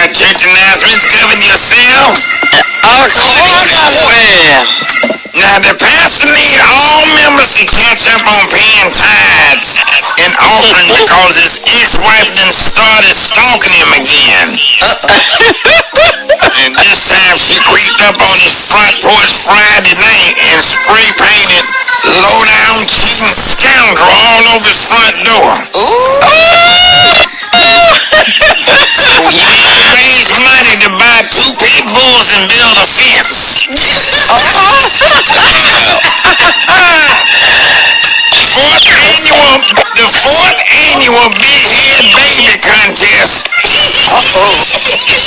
our church announcements. Govern yourself. Well, Now, the pastor need all members to catch up on paying tithes and offering because his ex-wife done started stalking him again. And this time she creeped up on his front porch Friday night and spray painted low-down cheating scoundrel all over his front door. So he had to raise money to buy 2 pit bulls and build a fence. The fourth annual Big Head Baby Contest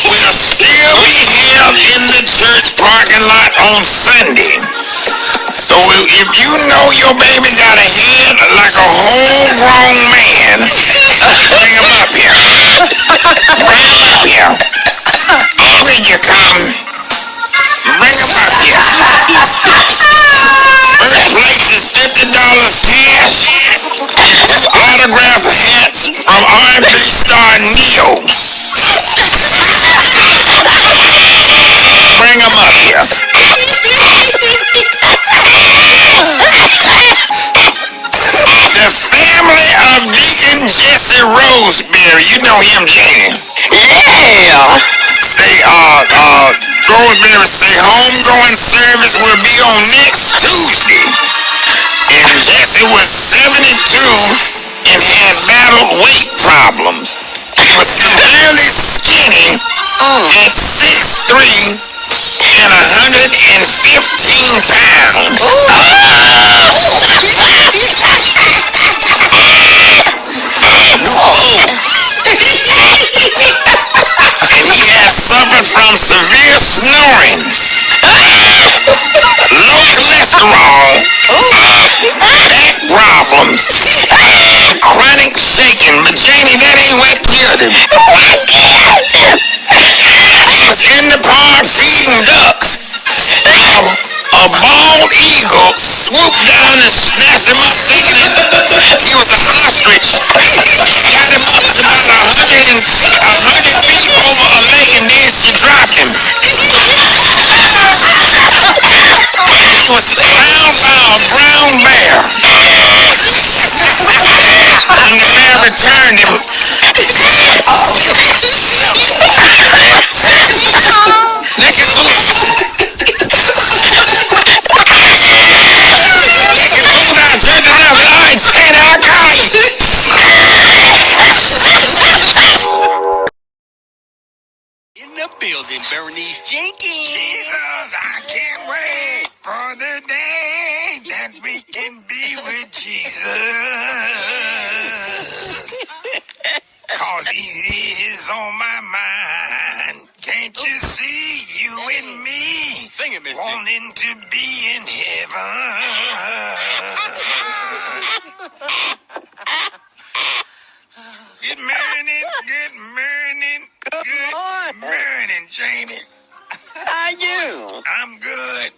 will still be held in the church parking lot on Sunday. So if you know your baby got a head like a whole-grown man, bring him up here. Bring him up here. When you come, bring him up here. First place is $50 cash and 2 autographed hats from R&B star Neo. Bring him up here. The family of Deacon Jesse Roseberry, you know him, Janie. yeah. Say, Roseberry say homegoing service will be on next Tuesday. And Jesse was 72 and had battled weight problems. He was severely skinny at 6'3" and 115 pounds. And he has suffered from severe snoring, low cholesterol, back problems, chronic shaking. But Janie, that ain't what killed him. He was in the park feeding ducks. A bald eagle swooped down and snatched him up, thinking he was a ostrich. Got him up to about 100 feet over a lake, and then she dropped him. He was found by a brown bear. And the bear returned him. Listen, In the building, Bernice Jenkins. Jesus, I can't wait for the day that we can be with Jesus. Cause he is on my mind. Can't you see you and me? Sing it, Miss Jenkins. Wanting to be in heaven. Good morning, good morning, good morning, Janie. How you? I'm good.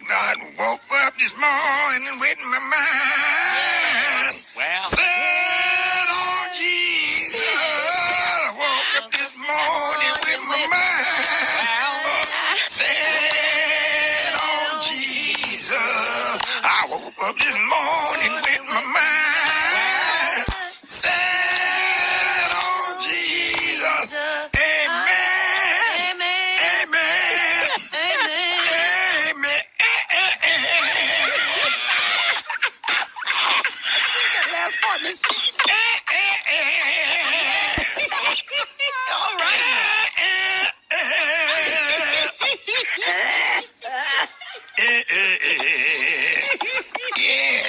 God woke up this morning with my mind Well, set on Jesus. I woke up this morning with my mind set on Jesus. I woke up this morning with my mind set on Jesus. Amen. Amen. Amen. that last part, Miss Jenkins. All right. Yeah.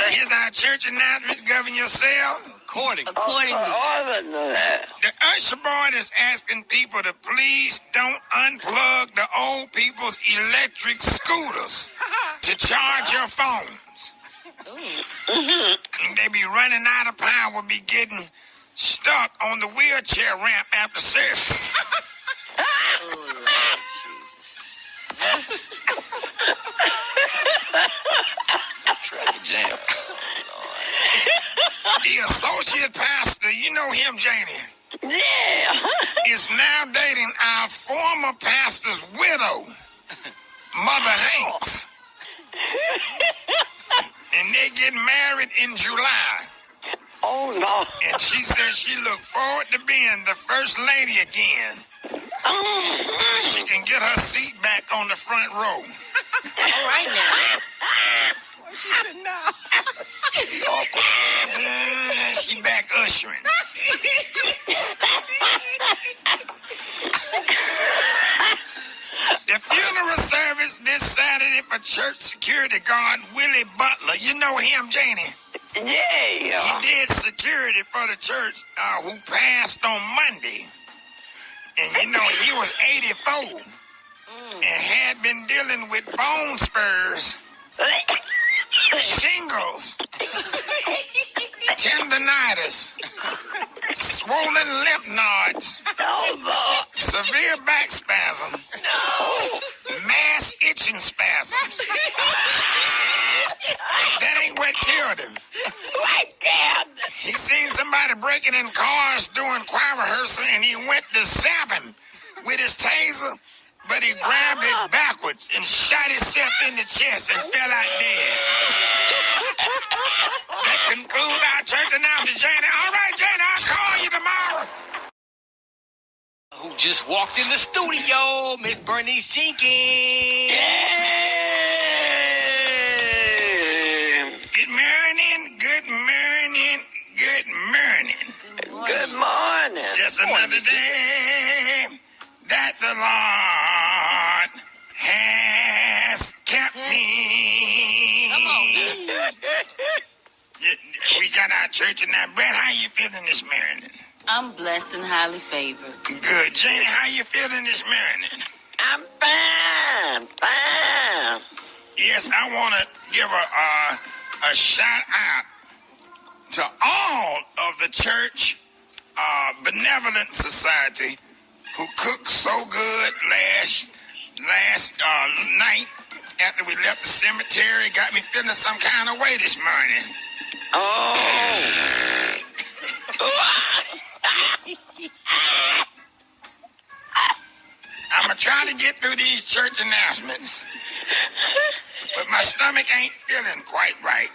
Here's our church announcements. Govern yourself. Accordingly. The usher board is asking people to please don't unplug the old people's electric scooters to charge your phones. They be running out of power, be getting stuck on the wheelchair ramp after service. Traffic jam. The associate pastor, you know him, Janie. Yeah. is now dating our former pastor's widow, Mother Hanks. And they get married in July. Oh, no. And she says she look forward to being the first lady again. So she can get her seat back on the front row. All right now. Well, she said no. She back ushering. The funeral service this Saturday for church security guard Willie Butler. You know him, Janie? Yeah. He did security for the church who passed on Monday. And you know, he was 84 and had been dealing with bone spurs, shingles, tendinitis, swollen lymph nodes, severe back spasm, mass itching spasms. That ain't what killed him. He seen somebody breaking in cars doing choir rehearsal and he went to zap him with his taser, but he grabbed it backwards and shot himself in the chest and fell out dead. That concludes our church announcement, Janie. All right, Janie, I'll call you tomorrow. Who just walked in the studio, Miss Bernice Jenkins. Good morning, good morning, good morning. Good morning. Just another day that the Lord has kept me. Come on now. We got our church in that. Brett, how you feeling this morning? I'm blessed and highly favored. Good. Janie, how you feeling this morning? I'm fine. Yes, I want to give a shout out to all of the church benevolent society who cooked so good last night after we left the cemetery. Got me feeling some kind of way this morning. Oh. I'm going to try to get through these church announcements, but my stomach ain't feeling quite right.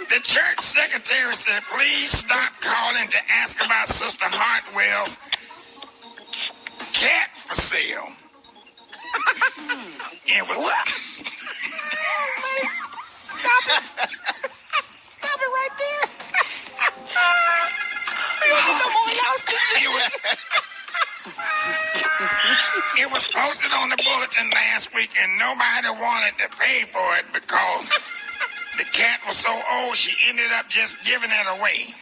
The church secretary said, please stop calling to ask about Sister Hartwell's cat for sale. It was... Stop it right there. It was posted on the bulletin last week and nobody wanted to pay for it because the cat was so old she ended up just giving it away.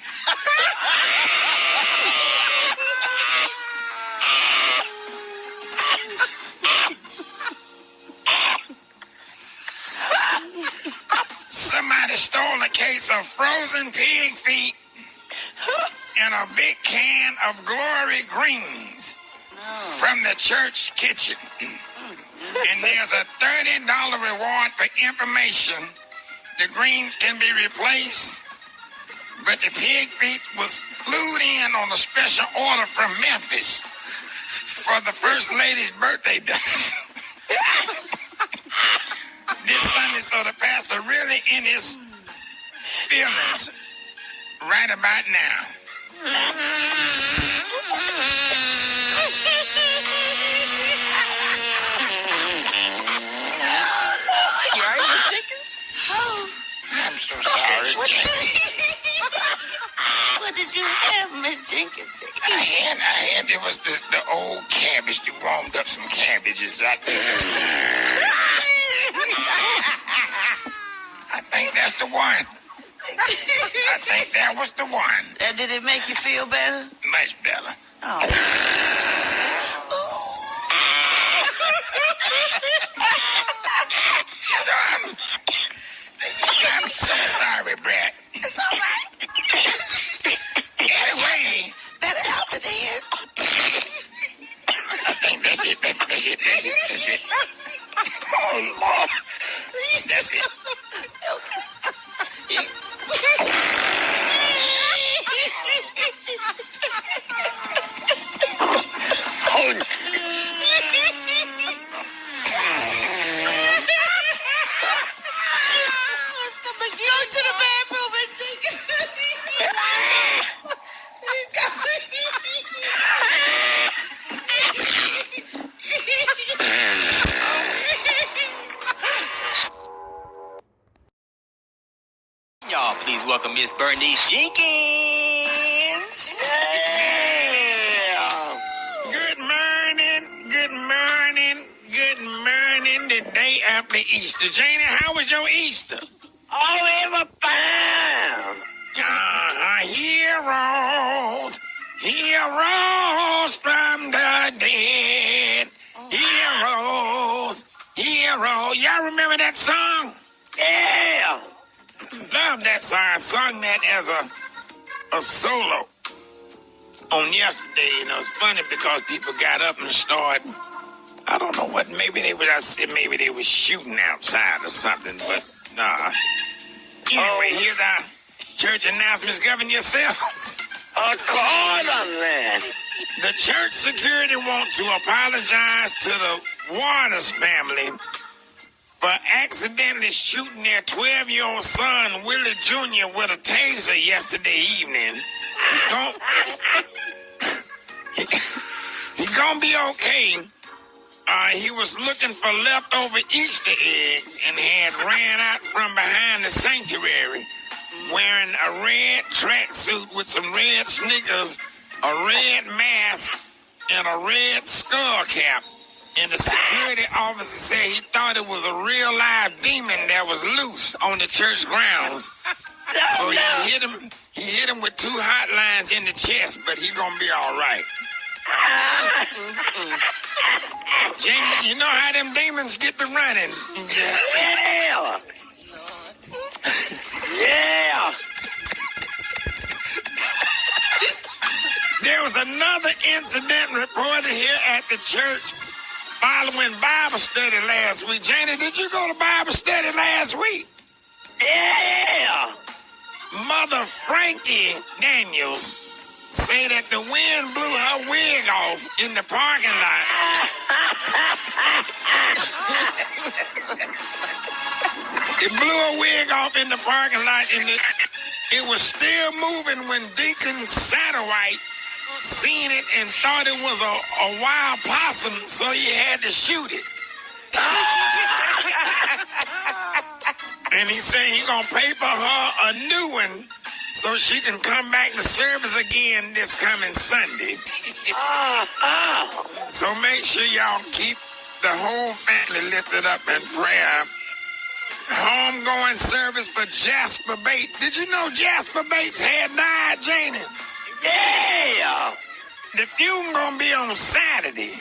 Somebody stole a case of frozen pig feet and a big can of Glory Greens from the church kitchen. And there's a $30 reward for information. The greens can be replaced, but the pig feet was flew in on a special order from Memphis for the First Lady's birthday dinner. This Sunday, so the pastor really in his feelings right about now. You all right, Miss Jenkins? I'm so sorry, Jenkins. What did you have, Miss Jenkins? I had, it was the old cabbage. You warmed up some cabbages out there. I think that's the one. I think that was the one. Did it make you feel better? Much better. Oh. I'm so sorry, Brett. It's all right. Anyway, Better out than in. I think that's it. That's it. Oh, Lord. That's it. Oh, Go to the bathroom and take Y'all, please welcome Miss Bernice Jenkins. yeah. Good morning, good morning, good morning. The day after Easter. Janie, how was your Easter? Oh, it was fine. Heroes, heroes from the dead. Heroes, heroes. Y'all remember that song? Yeah. Love that song. I sung that as a solo on yesterday. You know, it's funny because people got up and started, I don't know what, maybe they were shooting outside or something, but nah. Anyway, here's our church announcements. Govern yourselves. Accordingly. The church security wants to apologize to the Waters family for accidentally shooting their 12-year-old son, Willie Jr., with a taser yesterday evening. He's gonna be okay. He was looking for leftover Easter eggs and had ran out from behind the sanctuary wearing a red tracksuit with some red sneakers, a red mask, and a red skull cap. And the security officer said he thought it was a real live demon that was loose on the church grounds. So he hit him with 2 hotlines in the chest, but he's gonna be all right. Jamie, you know how them demons get to running. Yeah. Yeah. There was another incident reported here at the church following Bible study last week. Janie, did you go to Bible study last week? Yeah. Mother Frankie Daniels say that the wind blew her wig off in the parking lot. It blew her wig off in the parking lot, and it was still moving when Deacon Satterwhite seen it and thought it was a wild possum, so he had to shoot it. And he said he gonna pay for her a new one so she can come back to service again this coming Sunday. So make sure y'all keep the whole family lifted up in prayer. Homegoing service for Jasper Bates. Did you know Jasper Bates had died, Janie? Yeah. The funeral gonna be on Saturday.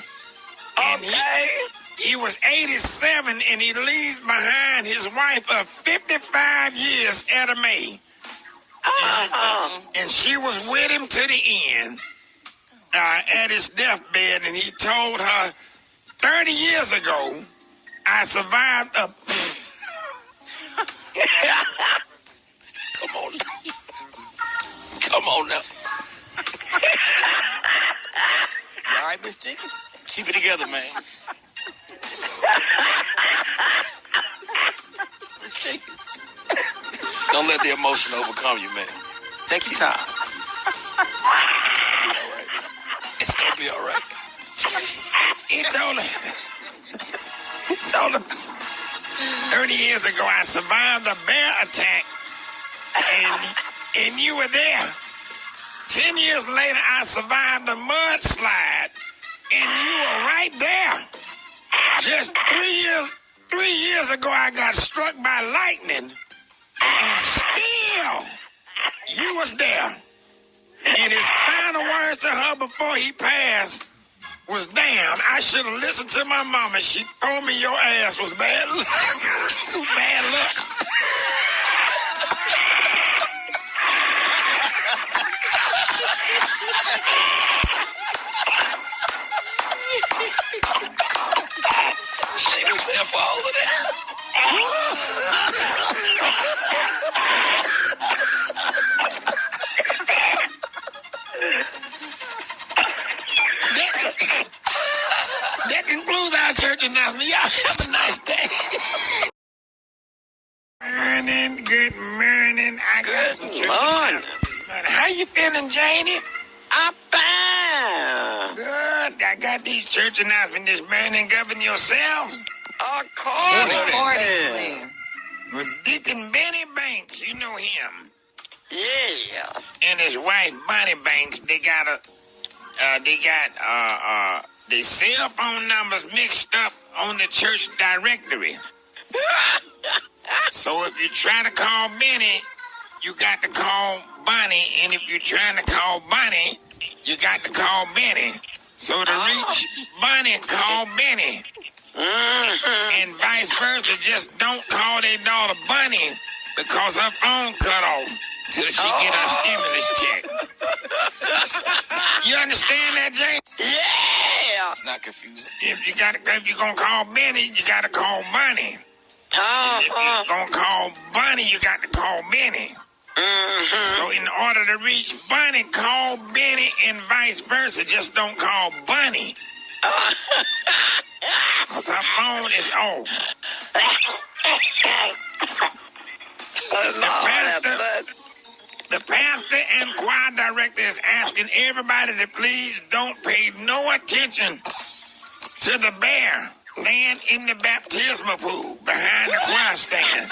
And Okay. he was 87 and he leaves behind his wife of 55 years, Etta Mae. And she was with him to the end at his deathbed, and he told her 30 years ago, I survived a... Come on now. Come on now. You all right, Miss Jenkins? Keep it together, man. Miss Jenkins. Don't let the emotion overcome you, man. Take your time. It's gonna be all right. He told her 30 years ago, I survived a bear attack, and you were there. 10 years later, I survived a mudslide, and you were right there. Just 3 years ago, I got struck by lightning, and still, you was there. And his final words to her before he passed was, damn, I should have listened to my mama. She told me your ass was bad luck. Bad luck. Shame enough for all of that. That concludes our church announcement. Y'all have a nice day. Good morning. I got some church announcements. How you feeling, Janie? I'm fine. Good. I got these church announcements this morning. Govern yourselves. Accordingly. With Deacon Benny Banks, you know him, Yeah. and his wife Bonnie Banks. They got their cell phone numbers mixed up on the church directory. So if you try to call Benny, you got to call Bonnie, and if you're trying to call Bonnie, you got to call Benny. So to reach Bonnie, call Benny. And vice versa, just don't call their daughter Bunny because her phone cut off till she get her stimulus check. You understand that, Jay? Yeah. It's not confusing. If you're gonna call Benny, you gotta call Bunny. And if you're gonna call Bunny, you got to call Benny. So in order to reach Bunny, call Benny, and vice versa. Just don't call Bunny. Because her phone is off. The pastor and choir director is asking everybody to please don't pay no attention to the bear laying in the baptismal pool behind the choir stand.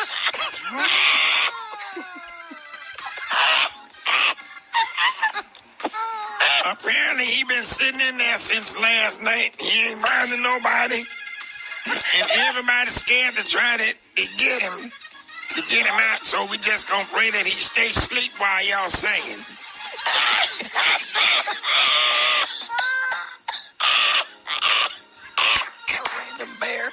Apparently he been sitting in there since last night. He ain't bothering nobody. And everybody's scared to try to get him out. So we just gonna pray that he stay asleep while y'all singing. The bear.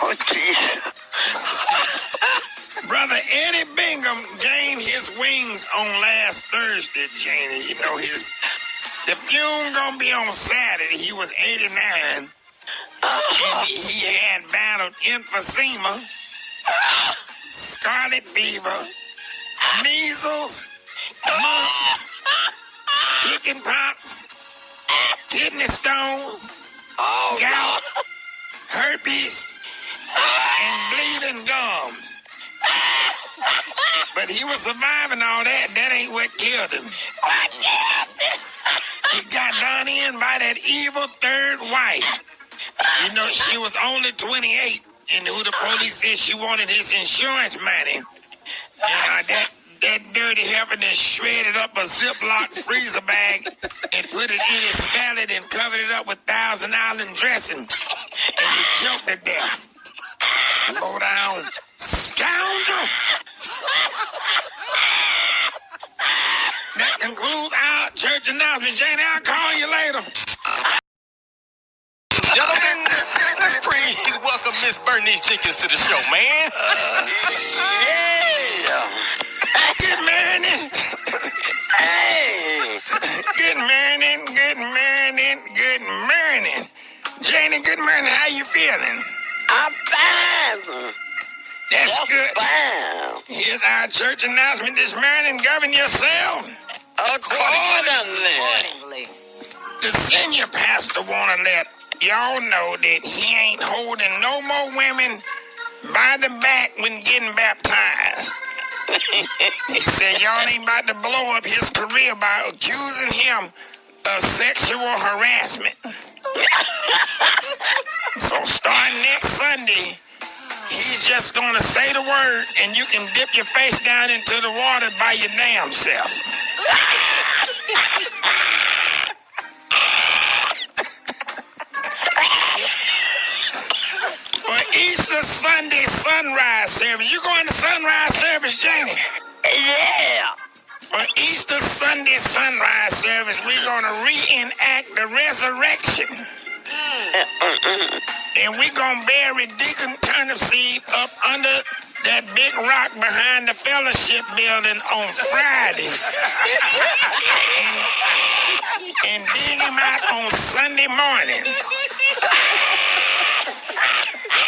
Oh, jeez. Brother Eddie Bingham gained his wings on last Thursday, Janie. You know, the funeral gonna be on Saturday. He was 89. And he had battled emphysema, scarlet fever, measles, mumps, chicken pox, kidney stones, gout, herpes, and bleeding gums. But he was surviving all that. That ain't what killed him. He got done in by that evil third wife. You know, she was only 28, and who the police said she wanted his insurance money. And that dirty heifer then shredded up a Ziploc freezer bag and put it in his salad and covered it up with Thousand Island dressing. And he choked to death. Low down scoundrel. That concludes our church announcement. Jane, I'll call you later. Gentlemen, let's please welcome Miss Bernice Jenkins to the show, man. Yeah. Good morning. Hey. Good morning. Good morning. Good morning. Janie, good morning. How you feeling? I'm fine. That's Just good. fine. Here's our church announcement this morning. Govern yourself. Accordingly. The senior pastor want to let y'all know that he ain't holding no more women by the back when getting baptized. He said y'all ain't about to blow up his career by accusing him of sexual harassment. So starting next Sunday, he's just going to say the word and you can dip your face down into the water by your damn self. For Easter Sunday sunrise service. You going to sunrise service, Jamie? Yeah. For Easter Sunday sunrise service, we're going to reenact the resurrection. And we're going to bury Deacon Turnipseed up under that big rock behind the fellowship building on Friday and dig him out on Sunday morning.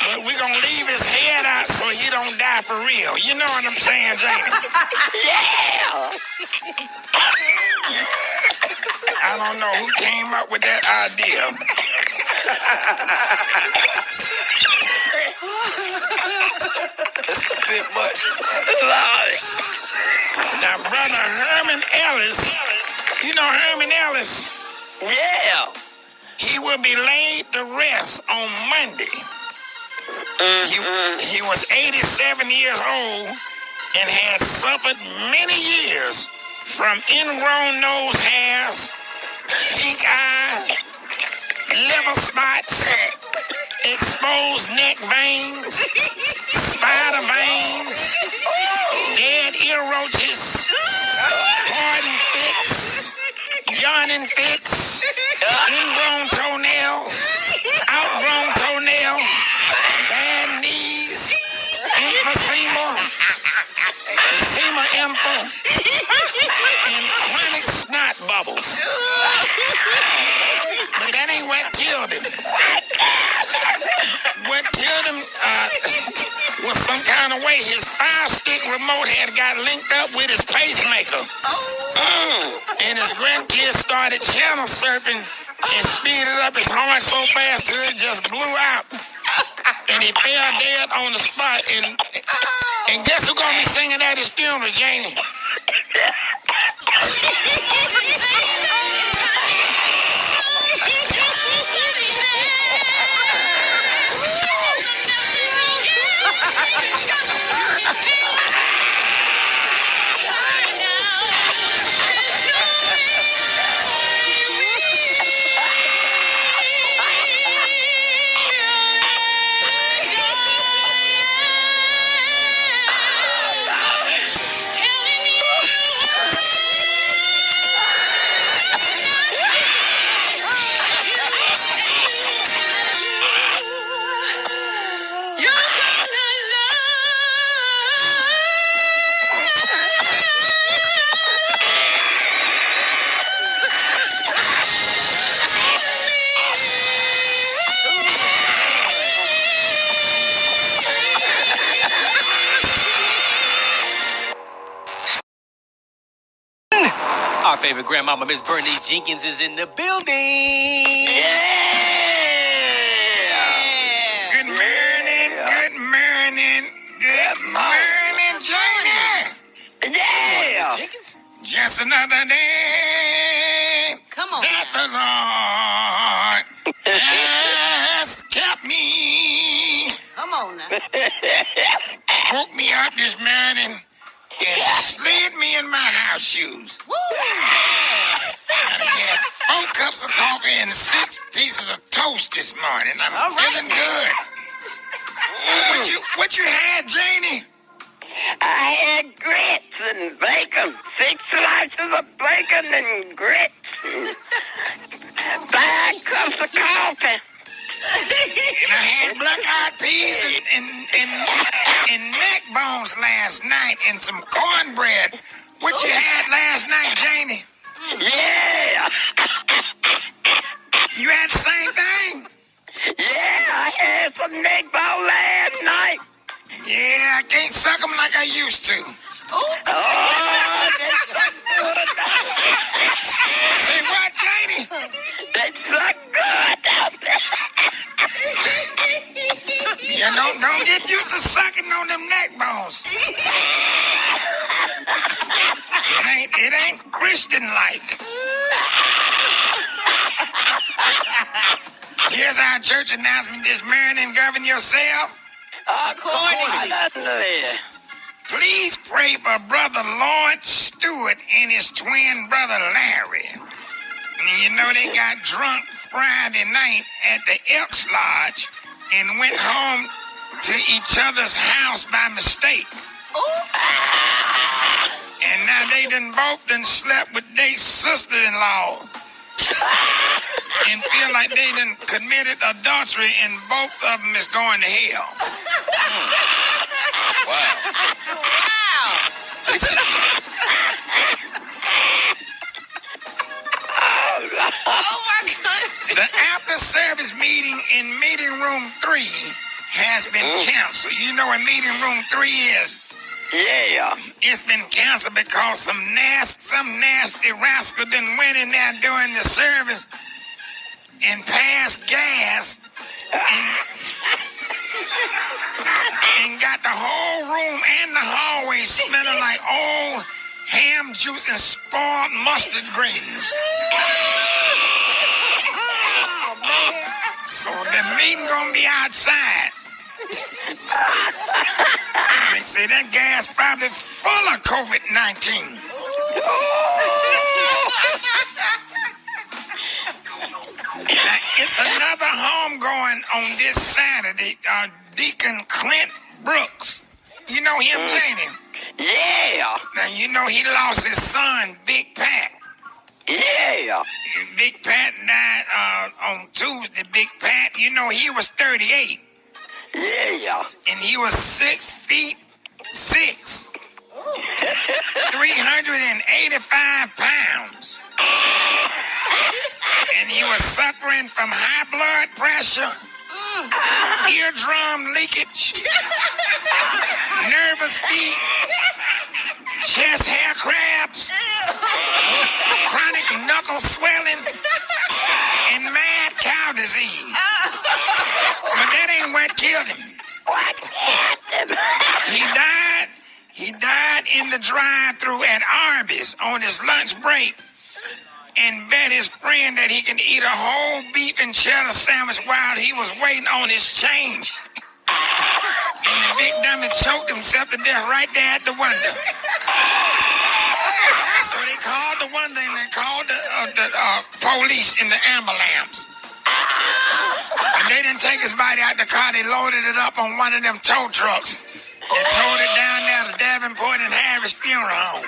But we're going to leave his head out so he don't die for real. You know what I'm saying, Jamie? Yeah. I don't know who came up with that idea. That's a bit much. Lord. Now, Brother Herman Ellis, you know Herman Ellis? Yeah. He will be laid to rest on Monday. He was 87 years old and had suffered many years from ingrown nose hairs, pink eye, liver spots, exposed neck veins, spider veins, dead ear roaches, pardon fits, yawning fits, ingrown toenails, outgrown toenails, bad knees, emphysema, and chronic snot bubbles. But that ain't what killed him. What killed him was some kind of way. His fire stick remote had got linked up with his pacemaker. And his grandkids started channel surfing and speeded up his heart so fast till it just blew out. And he fell dead on the spot. And guess who's gonna be singing at his funeral, Janie? Our favorite grandmama, Miss Bernice Jenkins, is in the building. Yeah. Good morning, good morning, good morning, Janie. Yeah. Miss Jenkins? Just another day Come on. that the Lord has kept me. Come on now. Woke me up this morning and slid me in my house shoes. Woo! I had 4 cups of coffee and 6 pieces of toast this morning. I'm All right feeling now. good. What you had, Janie? I had grits and bacon. 6 slices of bacon and grits. 5 cups of coffee. And I had black-eyed peas and neck bones last night and some cornbread. What you had last night, Janie? Yeah. You had the same thing? Yeah, I had some neck bone last night. Yeah, I can't suck them like I used to. Oh, that's so good. Say what, Janie? That's so good. Yeah, don't get used to sucking on them neck bones. It ain't Christian-like. Here's our church announcement this morning. Govern yourself. Accordingly. Please pray for Brother Lloyd Stewart and his twin brother Larry. And you know they got drunk Friday night at the Elks Lodge and went home to each other's house by mistake. And now they both slept with their sister-in-law. And feel like they committed adultery and both of them is going to hell. Wow. Oh my God. The after-service meeting in meeting room 3 has been canceled. You know what meeting room 3 is? Yeah. It's been canceled because some nasty rascal done went in there during the service and passed gas and got the whole room and the hallway smelling like old ham juice and spoiled mustard greens. So the meeting gonna be outside. They say that gas probably full of COVID-19. Now, it's another homegoing on this Saturday. Deacon Clinton Brooks. You know him, Janie? Yeah. Now, you know he lost his son, Big Pat. Yeah. Big Pat died on Tuesday. Big Pat, you know, he was 38. Yeah. And he was 6'6", 385 pounds. And he was suffering from high blood pressure, eardrum leakage, nervous feet, chest hair crabs, chronic knuckle swelling, and mad cow disease. But that ain't what killed him. What happened? He died in the drive-thru at Arby's on his lunch break and bet his friend that he can eat a whole beef and cheddar sandwich while he was waiting on his change. And the big dummy choked himself to death right there at the window. So they called the window and they called the police in the ambulance. And they didn't take his body out the car. They loaded it up on one of them tow trucks and towed it down there to Davenport and Harris Funeral Home.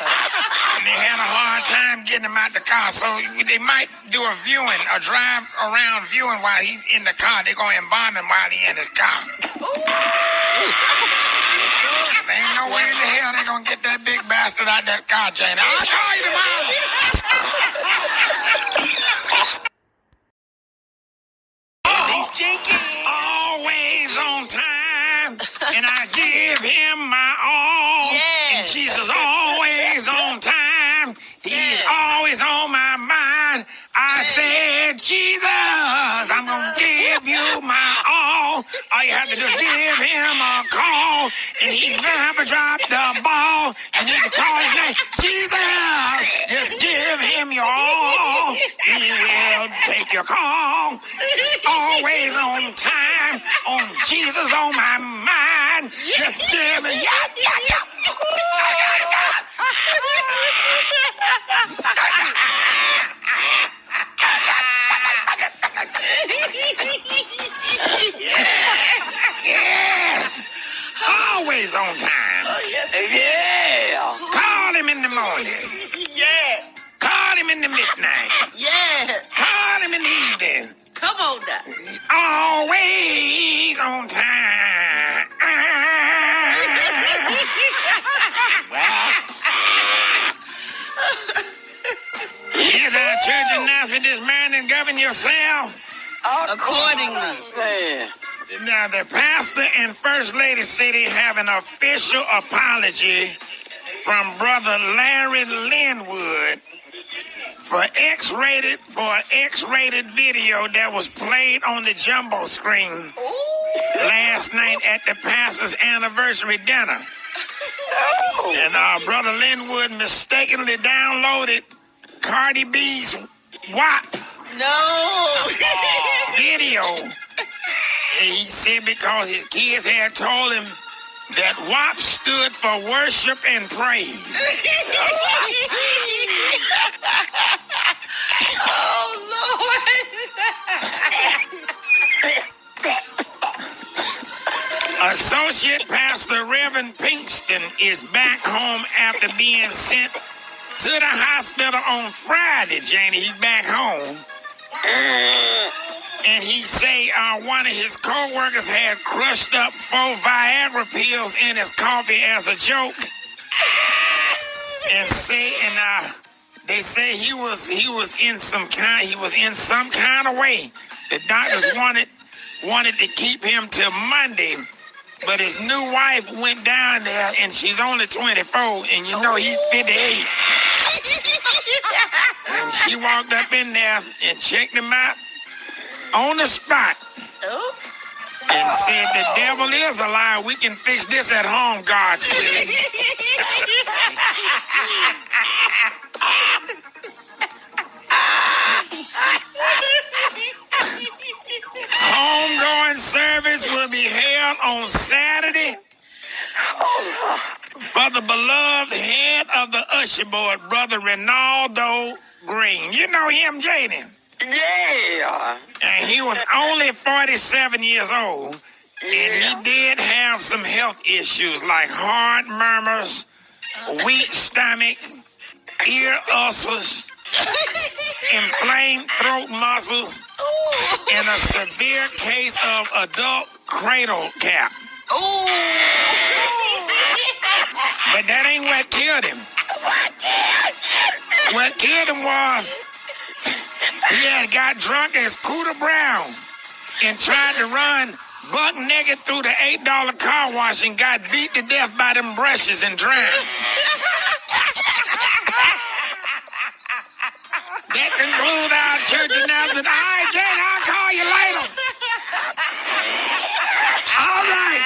And they had a hard time getting him out the car, so they might do a viewing, a drive around viewing while he's in the car. They're going to embalm him while he's in his car. There ain't no way in the hell they're going to get that big bastard out that car, Jane. I'll call you tomorrow. Bernice Jenkins. Always on time, and I give him my all. Yes. And Jesus always on time. He's always on my mind. I said, Jesus, I'm gonna give you my all. All you have to do is give him a call, and he's never dropped the ball. And you can call his name, Jesus. Just give him your all. He will take your call. Always on time, on Jesus on my mind. Just give me, Yes. Always on time. Oh, yes. Yeah. Call him in the morning. Yeah. Call him in the midnight. Yeah. Call him in the evening. Come on now. Always on time. Here's our church announcement this morning. Govern yourself. Accordingly. Man. Now, the pastor and first lady say they have an official apology from Brother Larry Linwood for X-rated video that was played on the jumbo screen last night at the pastor's anniversary dinner. And Brother Linwood mistakenly downloaded Cardi B's WAP No. video. And he said because his kids had told him that WAP stood for worship and praise. Oh, Lord. Associate Pastor Reverend Pinkston is back home after being sent to the hospital on Friday, Janie. He's back home. And he say one of his co-workers had crushed up 4 Viagra pills in his coffee as a joke. They say he was in some kind of way. The doctors wanted to keep him till Monday, but his new wife went down there and she's only 24, and you know he's 58. And she walked up in there and checked him out on the spot. And said, the devil is a lie. We can fix this at home, God's willing. Homegoing service will be held on Saturday for the beloved head of the usher board, Brother Ronaldo Green. You know him, Jaden? Yeah. And he was only 47 years old. And he did have some health issues like heart murmurs, weak stomach, ear ulcers, inflamed throat muscles, and a severe case of adult cradle cap. But that ain't what killed him. What killed him was he had got drunk as Cooter Brown and tried to run buck naked through the $8 car wash and got beat to death by them brushes and drowned. That concludes our church announcement. All right, Jane, I'll call you later. All right.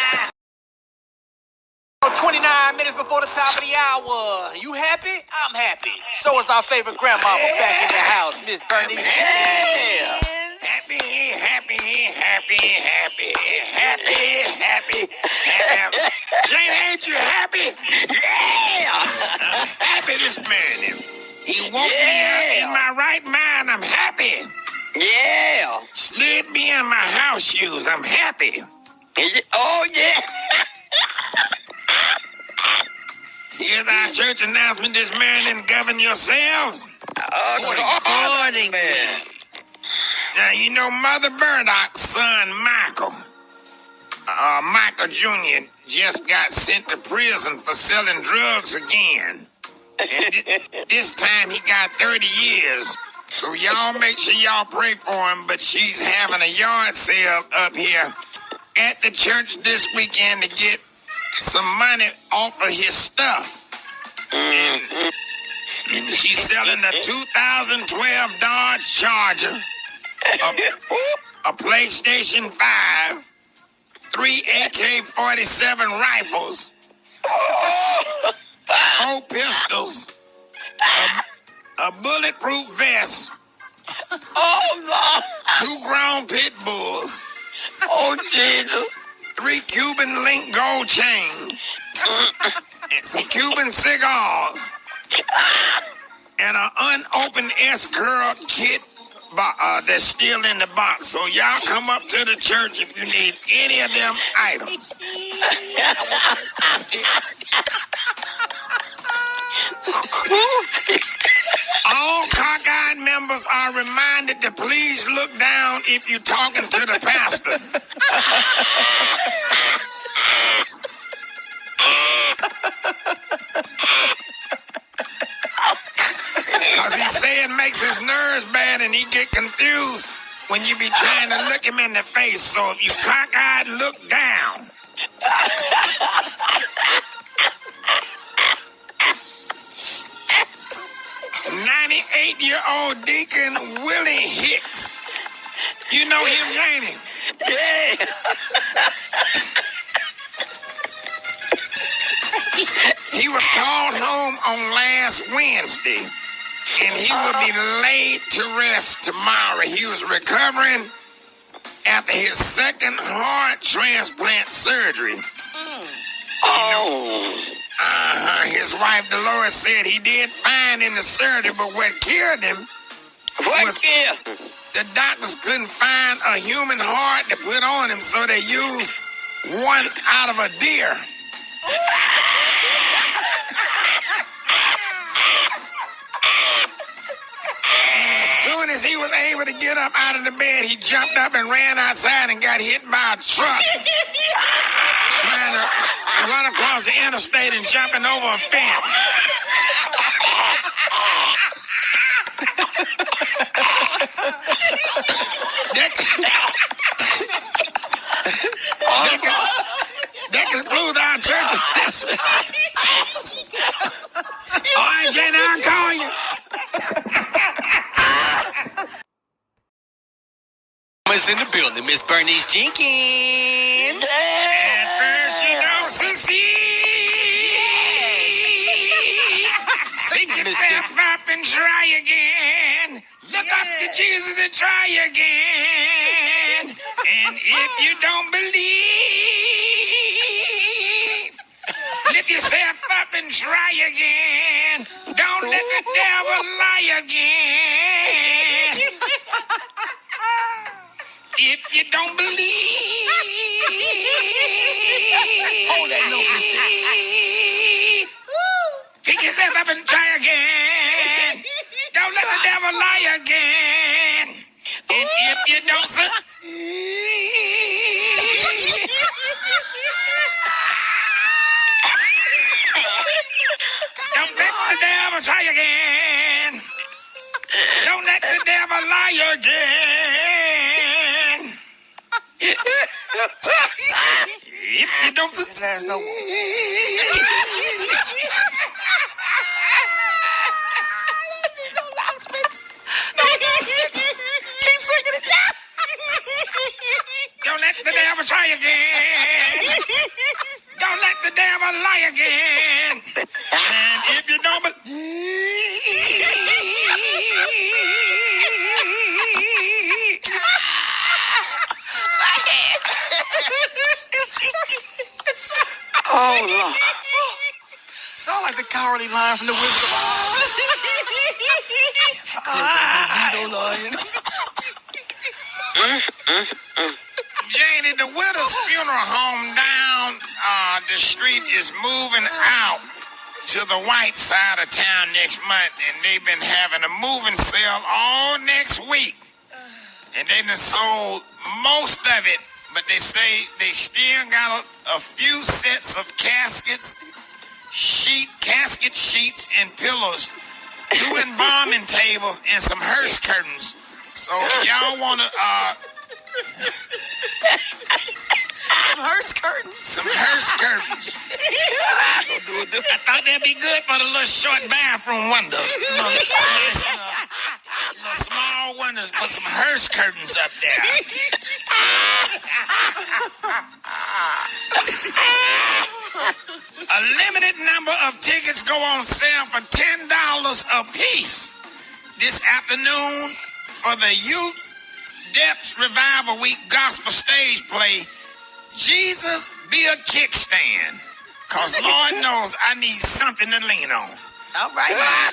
29 minutes before the top of the hour. You happy? I'm happy. So is our favorite grandmama back in the house, Miss Bernice. Yeah. Happy. Jane, ain't you happy? Yeah. I'm happy this morning. He woke me up in my right mind. I'm happy. Yeah. Slid me in my house shoes. I'm happy. Oh, yeah. Here's our church announcement this morning. Govern yourselves. Accordingly. Now, you know Mother Burdock's son, Michael Jr. just got sent to prison for selling drugs again. And this time he got 30 years. So y'all make sure y'all pray for him. But she's having a yard sale up here at the church this weekend to get some money off of his stuff. And she's selling a 2012 Dodge Charger, a PlayStation 5, 3 AK-47 rifles, 4 pistols, a bulletproof vest, 2 grown pit bulls, Oh, Jesus. 3 Cuban link gold chains, and some Cuban cigars, and an unopened S-curl kit that's still in the box. So y'all come up to the church if you need any of them items. All cockeyed members are reminded to please look down if you're talking to the pastor. Because he say it makes his nerves bad and he get confused when you be trying to look him in the face. So if you cockeyed, look down. 98-year-old Deacon Willie Hicks. You know him, Janie? Yeah. He was called home on last Wednesday, and he will be laid to rest tomorrow. He was recovering after his second heart transplant surgery. His wife Dolores said he did fine in the surgery, but what killed him was the doctors couldn't find a human heart to put on him, so they used one out of a deer. As soon as he was able to get up out of the bed, he jumped up and ran outside and got hit by a truck. Trying to run across the interstate and jumping over a fence. That concludes our church announcement. All right, Jenny, I'll call you. Is in the building, Miss Bernice Jenkins. At first you don't succeed. Pick yourself up and try again. Look up to Jesus and try again. And if you don't believe, lift yourself up and try again. Don't let the devil lie again. If you don't believe, Hold that note, Miss Jenkins. pick yourself up and try again. Don't let the devil lie again. And if you don't don't let the devil try again. Don't let the devil lie again. If you don't There's no Keep singing it. Don't let the devil try again. Don't let the devil lie again. And if you don't Oh, Lord. sound like the cowardly lion from the Wizard of Oz. Janie, the widow's funeral home down the street is moving out to the white side of town next month, and they've been having a moving sale all next week. And they've been sold most of it, but they say they still got a few sets of casket sheets and pillows, 2 embalming tables, and some hearse curtains. So if y'all want to some hearse curtains. I thought that'd be good for the little short bathroom window. Little small windows, put some hearse curtains up there. A limited number of tickets go on sale for $10 a piece this afternoon for the Youth Depths Revival Week Gospel Stage Play, Jesus Be a Kickstand. Cause Lord knows I need something to lean on. All right.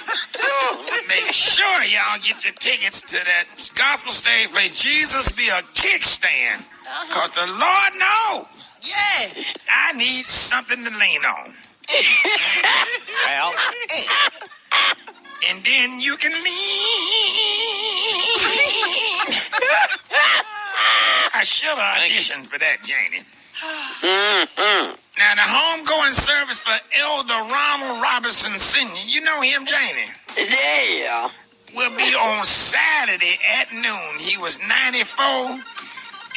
Make sure y'all get your tickets to that Gospel Stage Play, Jesus Be a Kickstand. Cause the Lord knows Yes. I need something to lean on. Well, And then you can lean. I should have auditioned for that, Janie. Now, the homegoing service for Elder Ronald Robinson Sr., you know him, Janie, Yeah. will be on Saturday at noon. He was 94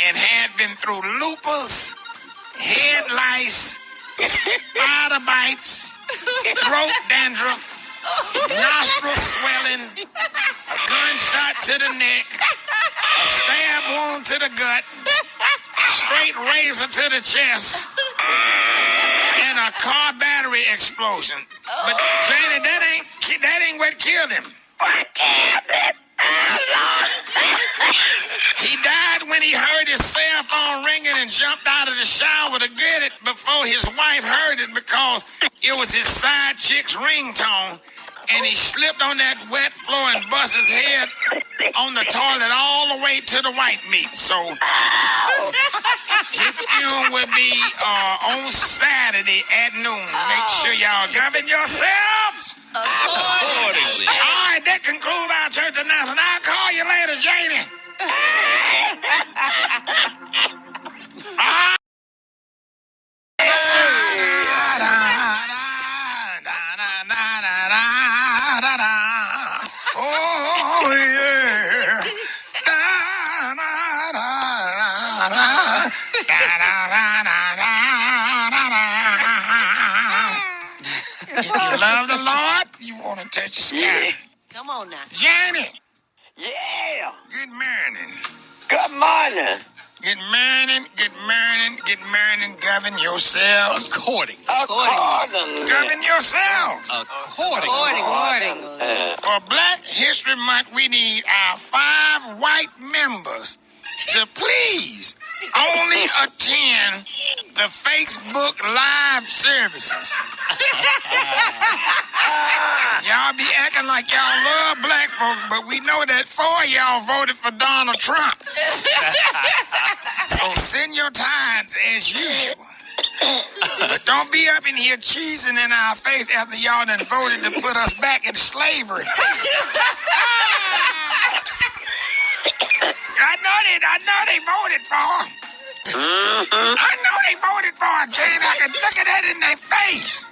and had been through lupus, head lice, spider bites, throat dandruff, nostril swelling, a gunshot to the neck, a stab wound to the gut, straight razor to the chest, and a car battery explosion. But Janie, that ain't what killed him. He died when he heard his cell phone ringing and jumped out of the shower to get it before his wife heard it because it was his side chick's ringtone, and he slipped on that wet floor and bust his head on the toilet all the way to the white meat. So his funeral will be on Saturday at noon. Make sure y'all govern yourselves. Accordingly. All right, that concludes our church announcement. I'll call you later, Janie. Oh, yeah. If you love the Lord, you want to touch the sky. Come on now. Janie, Yeah. good morning. Good morning. Good morning, good morning, good morning. Govern yourselves. According. Accordingly. Govern yourselves. According. For Black History Month, we need our 5 white members to please only attend the Facebook Live services. Y'all be acting like y'all love black folks, but we know that 4 of y'all voted for Donald Trump. So send your tithes as usual. But don't be up in here cheesing in our face after y'all done voted to put us back in slavery. I know they voted for. I know they voted for Jane. I can look at that in their face.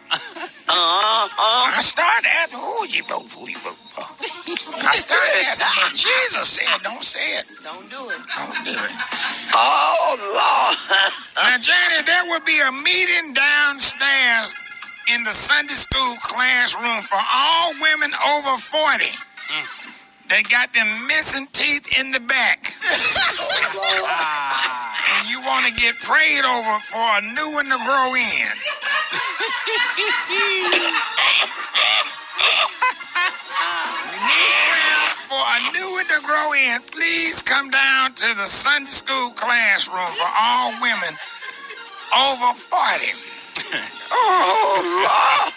I started asking, who you vote for? I started asking, but Jesus said, don't say it. Don't do it. Don't do it. Oh, Lord. Now, Janie, there will be a meeting downstairs in the Sunday school classroom for all women over 40. They got them missing teeth in the back. And you want to get prayed over for a new one to grow in. We need prayer for a new one to grow in. Please come down to the Sunday school classroom for all women over 40. Oh, Lord.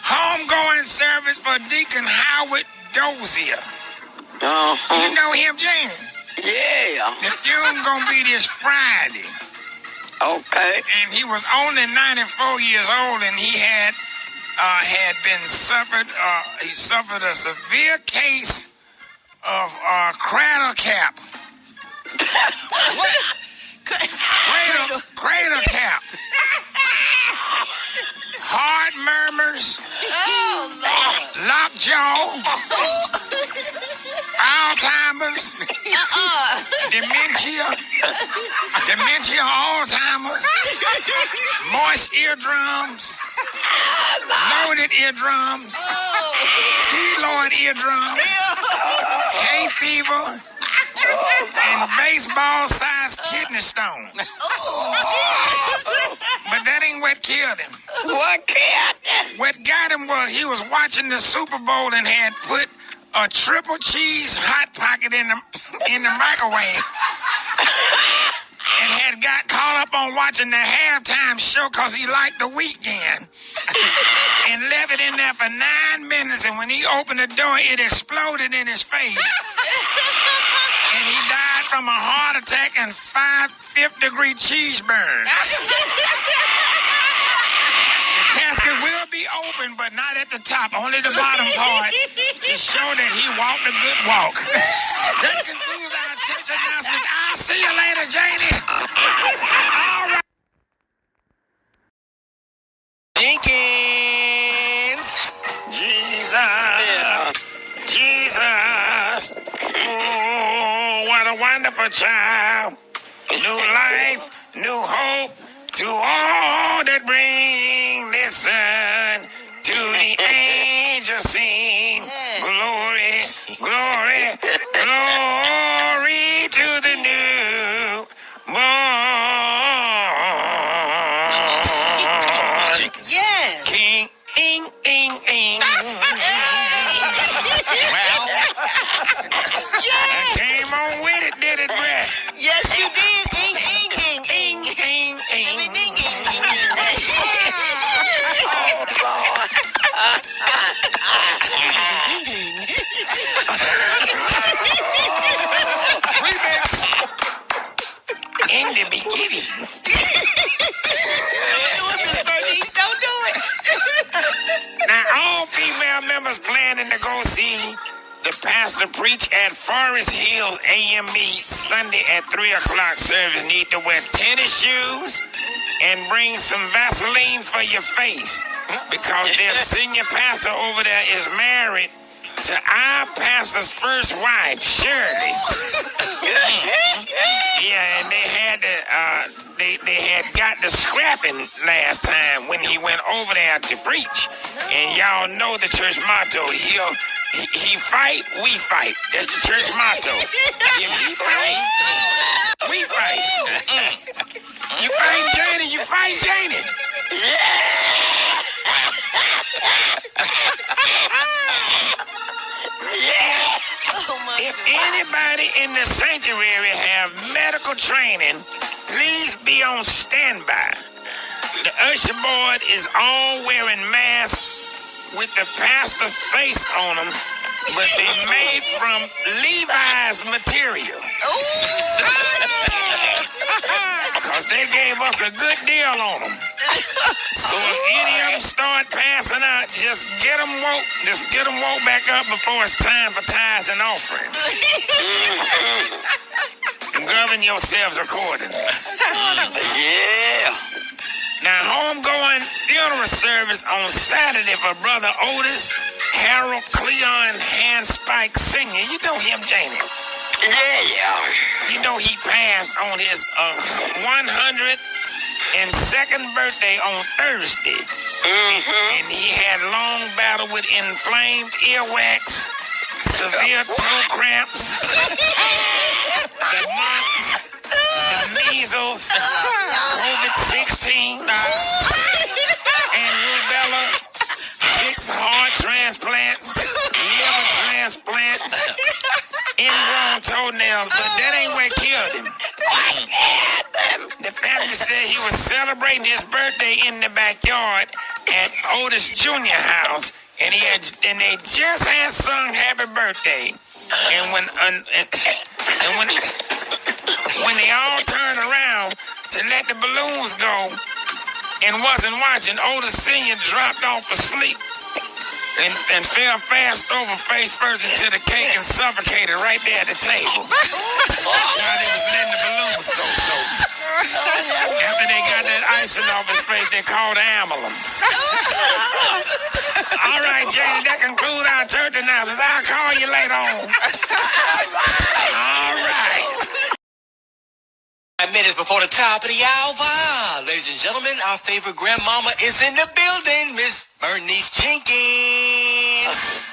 Homegoing service for Deacon Howard Dozier. You know him, Janie? Yeah. The funeral gonna be this Friday. Okay. And he was only 94 years old, and he had suffered a severe case of cradle cap. What? Cradle cap. Heart murmurs. Oh, Lord. Lockjaw. Alzheimer's. Dementia. Alzheimer's. Moist eardrums. Loaded eardrums. Keloid eardrums. Hay fever. And baseball-sized kidney stones. But that ain't what killed him. What kid? What got him was he was watching the Super Bowl and had put a triple cheese hot pocket in the microwave. And had got caught up on watching the halftime show because he liked the weekend. And left it in there for 9 minutes, and when he opened the door, it exploded in his face. And he died from a heart attack and 5th-degree cheese burn. The casket will be open, but not at the top, only the bottom part, to show that he walked a good walk. That concludes our church announcements. I'll see you later, Janie. All right. Jenkins. Jesus. Oh, what a wonderful child. New life, new hope to all that bring. Listen to the angels sing. Glory, glory, glory to the new born. Yes. King, ing, ing, ing. Well, I came on with it, did it, Brett? Yes, you did. Ing, ing, ing, ing. Ing, ing, Ding, ding, ing. ding, ding, ding. pastor preach at Forest Hills AME Sunday at 3 o'clock service. Need to wear tennis shoes and bring some Vaseline for your face because their senior pastor over there is married to our pastor's first wife, Shirley. Yeah, and they had they had got the scrapping last time when he went over there to preach. And y'all know the church motto. He fight, we fight. That's the church motto. If he fight, we fight. You fight Janie, you fight Janie. If anybody in the sanctuary have medical training, please be on standby. The usher board is all wearing masks with the pastor's face on them, but they made from Levi's material. Because they gave us a good deal on them. So if any of them start passing out, just get them woke back up before it's time for tithes and offerings. Govern yourselves accordingly. Yeah. Now, homegoing funeral service on Saturday for Brother Otis Harold Cleon Handspike Sr. You know him, Jamie? Yeah. You know he passed on his 102nd birthday on Thursday. And he had long battle with inflamed earwax, severe toe cramps, the mumps, the measles, COVID-16, and rubella, 6 heart transplants, liver transplants, ingrown toenails, but that ain't what killed him. The family said he was celebrating his birthday in the backyard at Otis Jr. house, and they just had sung happy birthday. And when they all turned around to let the balloons go and wasn't watching, Otis Sr. dropped off asleep and fell fast over face first into the cake and suffocated right there at the table. While they was letting the balloons go. So after they got that icing off his face, they called the ambulance. All right, Janie, that concludes our church announcements. I'll call you later on. All right. 5 minutes before the top of the hour. Ladies and gentlemen, our favorite grandmama is in the building, Miss Bernice Jenkins.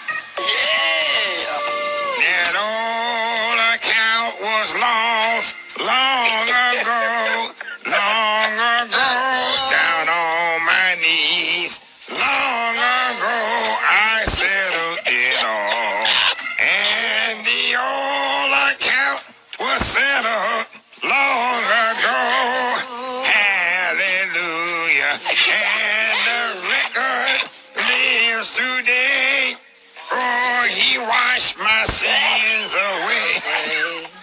That old account was lost long ago, down on my knees. Long ago, I settled it all, and the old account was settled long ago. Hallelujah. And the record lives today. Oh, he washed my sins away.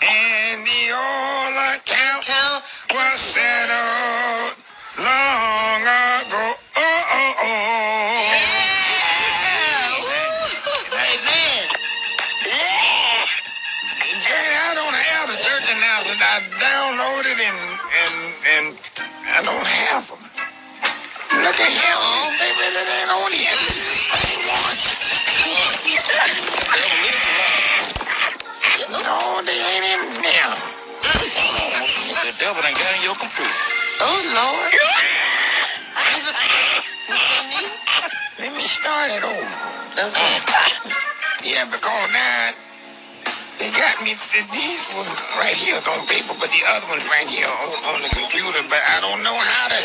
And the old account was settled long ago. I downloaded and I don't have them. Look at him. They ain't on here. No, they ain't in there. The devil done got in your computer. Oh, Lord. Let me start it over. Okay. Yeah, because now they got me, these ones right here on paper, but the other ones right here on the computer, but I don't know how to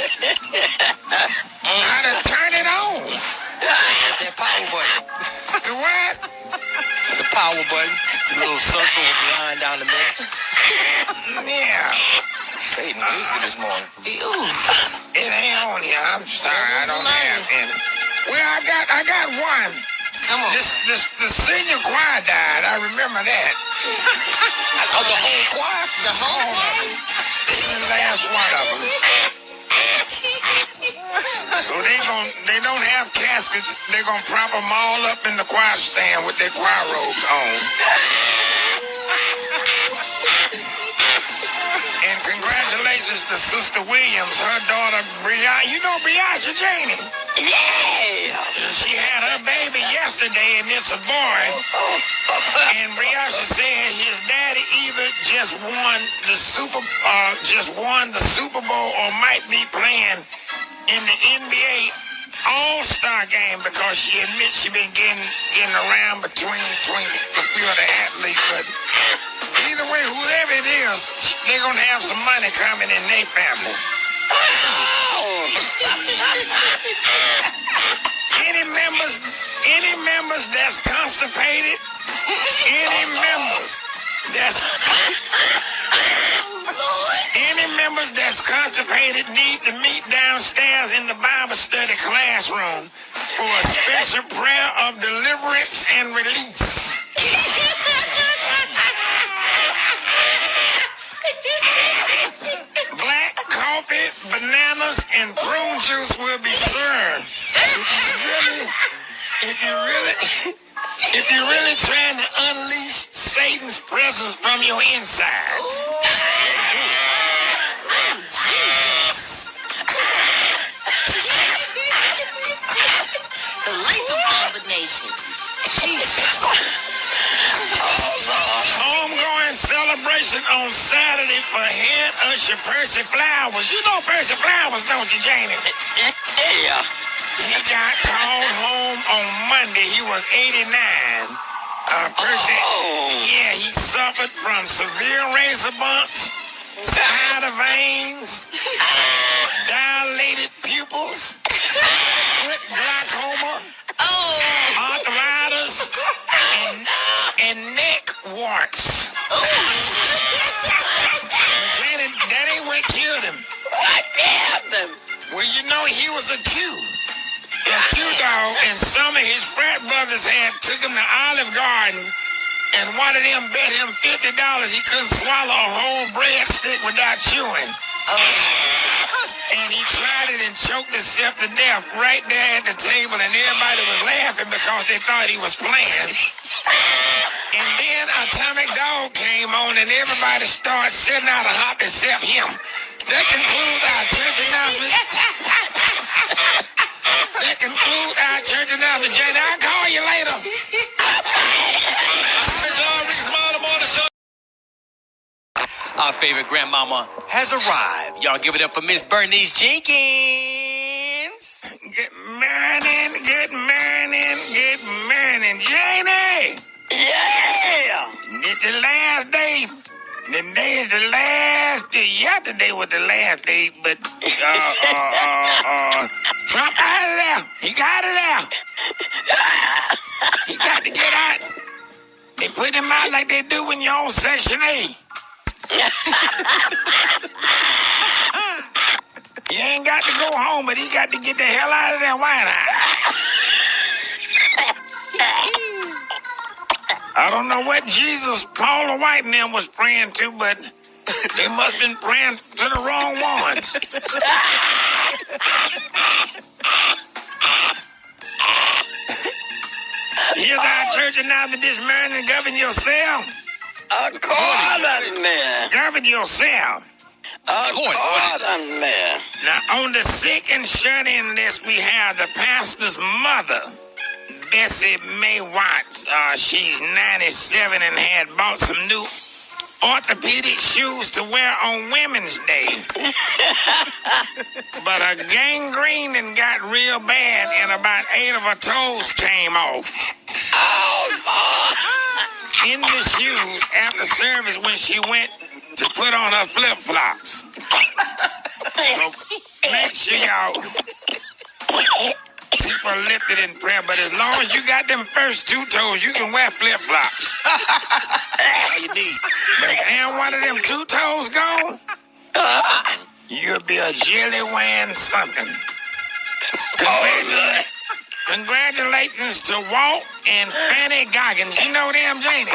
turn it on. That power button. The what? The power button. It's the little circle with the line down the middle. Yeah. Satan busy this morning. It ain't on here. I'm sorry, I don't have any. Well, I got one. Come on. The senior choir died. I remember that. Oh, the whole choir? The whole choir? The last one of them. So they don't have caskets. They're gonna prop them all up in the choir stand with their choir robes on. And congratulations to Sister Williams, her daughter Brianna. You know Brianna Janie? Yeah. She had her baby yesterday, and it's a boy. And Brianna said his daddy either just won the Super Bowl or might be playing in the NBA All-Star game because she admits she been getting around between a few of the athletes. But either way, whoever it is, they're gonna have some money coming in their family. Any members that's constipated, any members that's constipated need to meet downstairs in the Bible study classroom for a special prayer of deliverance and release. Black coffee, bananas, and prune juice will be served. If you're really trying to unleash Satan's presence from your insides. The lethal combination. Jesus. Homegoing celebration on Saturday for head usher Percy Flowers. You know Percy Flowers, don't you, Janie? Yeah. He got called home on Monday. He was 89. Percy, yeah, he suffered from severe razor bumps, spider veins, dilated pupils, foot glaucoma, arthritis, and neck warts. Janet, that ain't what killed him. What happened? Well, you know, he was a Q. A Q dog, and some of his frat brothers took him to Olive Garden, and one of them bet him $50 he couldn't swallow a whole breadstick without chewing. And he tried it and choked himself to death right there at the table, and everybody was laughing because they thought he was playing. And then Atomic Dog came on, and everybody started sitting out a hop except him. That concludes our church announcement. That concludes our church announcement, Jay. I'll call you later. Our favorite grandmama has arrived. Y'all give it up for Miss Bernice Jenkins. Good morning, Janie. Yeah. It's the last day. Today is the last day. Yesterday was the last day, but Trump out of there. He got it out. He got to get out. They put him out like they do when you're on Section 8. He ain't got to go home, but he got to get the hell out of that White House. I don't know what Jesus, Paula White and them was praying to, but they must have been praying to the wrong ones. Here's our church announcement this morning. Govern yourself. Accordingly. Govern yourself. Accordingly. Now, on the sick and shut-in list, we have the pastor's mother, Bessie Mae Watts. She's 97 and had bought some new orthopedic shoes to wear on Women's Day. But her gangrene and got real bad, and about 8 of her toes came off. In the shoes after service when she went to put on her flip-flops. So make sure y'all keep her lifted in prayer, but as long as you got them first 2 toes, you can wear flip-flops. That's all you need. But if one of them 2 toes gone, you'll be a jelly wearing something. Congratulations to Walt and Fanny Goggins. You know them, Janie?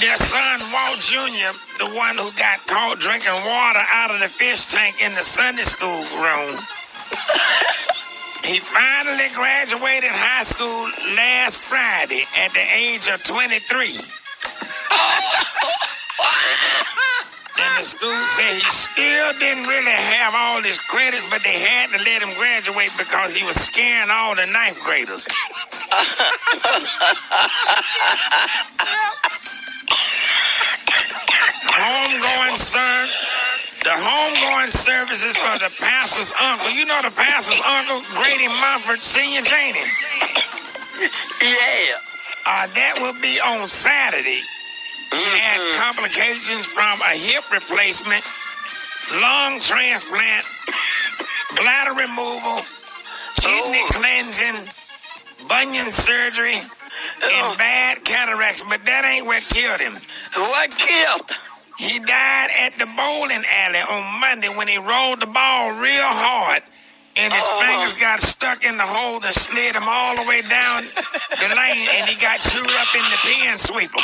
Their son, Walt Jr., the one who got caught drinking water out of the fish tank in the Sunday school room, he finally graduated high school last Friday at the age of 23. And the school said he still didn't really have all his credits, but they had to let him graduate because he was scaring all the ninth graders. The homegoing services for the pastor's uncle. You know the pastor's uncle, Grady Mumford, Senior Janie? Yeah. That will be on Saturday. He had complications from a hip replacement, lung transplant, bladder removal, kidney cleansing, bunion surgery, and bad cataracts. But that ain't what killed him. What killed? He died at the bowling alley on Monday when he rolled the ball real hard and his fingers got stuck in the hole that slid him all the way down the lane and he got chewed up in the pin sweeper.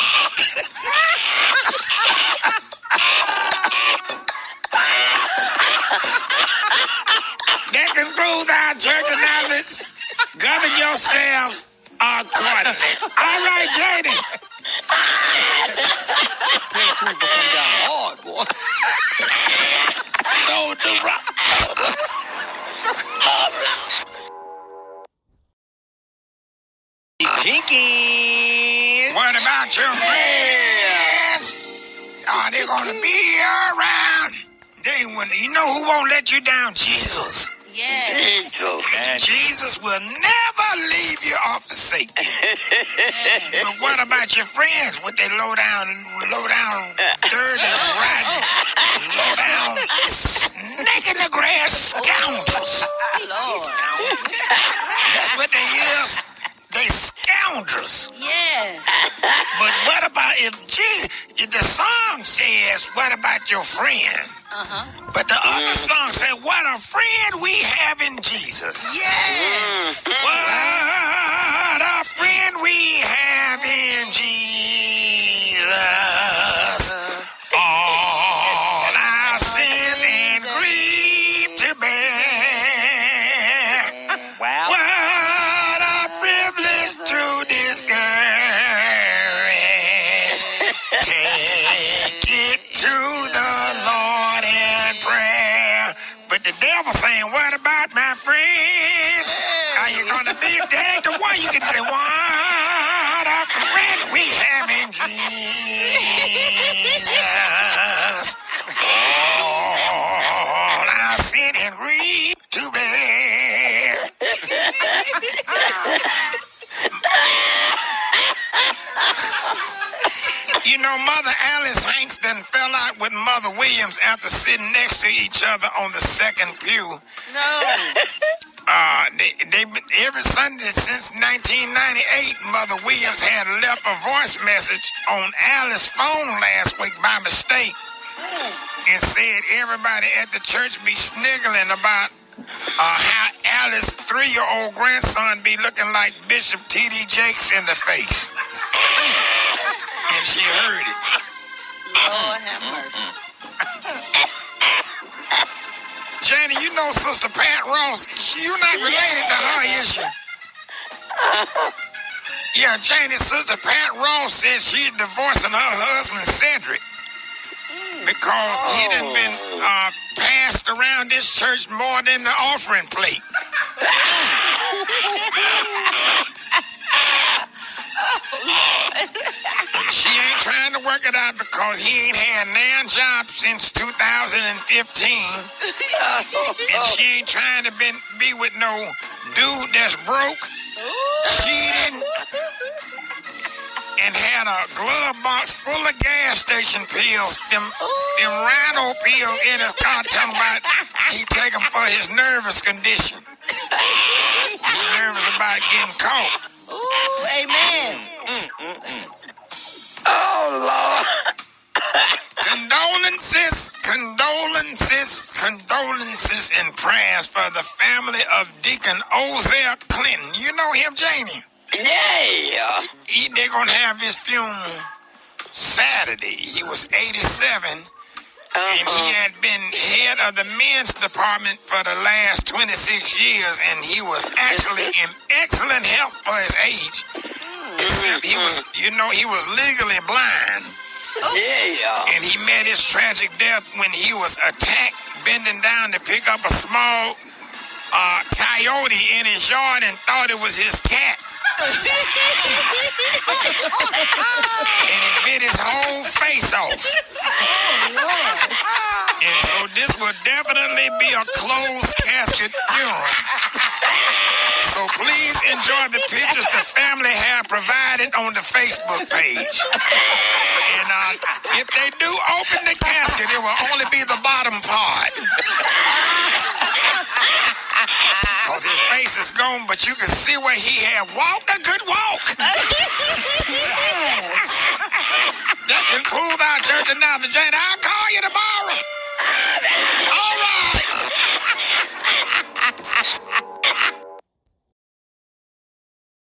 That concludes our church announcements. Govern yourselves accordingly. All right, Janie. Pin sweeper come down hard, boy. So the rock. Jenkins. What about your friends? Are they gonna be around? They wouldn't. You know who won't let you down? Jesus. Yes. Jesus will never leave you or forsake you. But what about your friends with their low down, dirty, rotten, low down, snake in the grass scoundrels? Lord. That's what they is. They scoundrels. Yes. But what about if the song says, what about your friend? But the other song said, what a friend we have in Jesus. Yes. What a friend we have in Jesus. All our sins and grief to bear. Wow. What a privilege to discourage. Take it to the Lord in prayer. But the devil saying, what about my friends? Are you going to be that ain't the one you can say, what a friend we have in Jesus. All our sin and grief to bear. You know, Mother Alice Hanks done fell out with Mother Williams after sitting next to each other on the second pew. No. They every Sunday since 1998, Mother Williams had left a voice message on Alice's phone last week by mistake and said everybody at the church be sniggling about how Alice's 3-year-old grandson be looking like Bishop T.D. Jakes in the face. And she heard it. Lord have mercy. Janie, you know Sister Pat Ross. You're not related to her, is you? Yeah, Janie, Sister Pat Ross says she's divorcing her husband, Cedric, because he done been passed around this church more than the offering plate. She ain't trying to work it out because he ain't had nan job since 2015. And she ain't trying to be with no dude that's broke, cheating, and had a glove box full of gas station pills, them rhino pills in his car, talking about he take them for his nervous condition. He's nervous about getting caught. Ooh, amen. Oh, Lord. Condolences, and prayers for the family of Deacon Ozell Clinton. You know him, Jamie? Yeah. They're going to have his funeral Saturday. He was 87. And he had been head of the men's department for the last 26 years, and he was actually in excellent health for his age. Except he was, he was legally blind. Yeah. And he met his tragic death when he was attacked, bending down to pick up a small coyote in his yard and thought it was his cat. And it bit his whole face off. And so this will definitely be a closed casket funeral. So please enjoy the pictures the family have provided on the Facebook page. And if they do open the casket, it will only be the bottom part. Because his face is gone, but you can see where he had walked a good walk. That concludes our church announcement, Jane. I'll call you tomorrow. All right.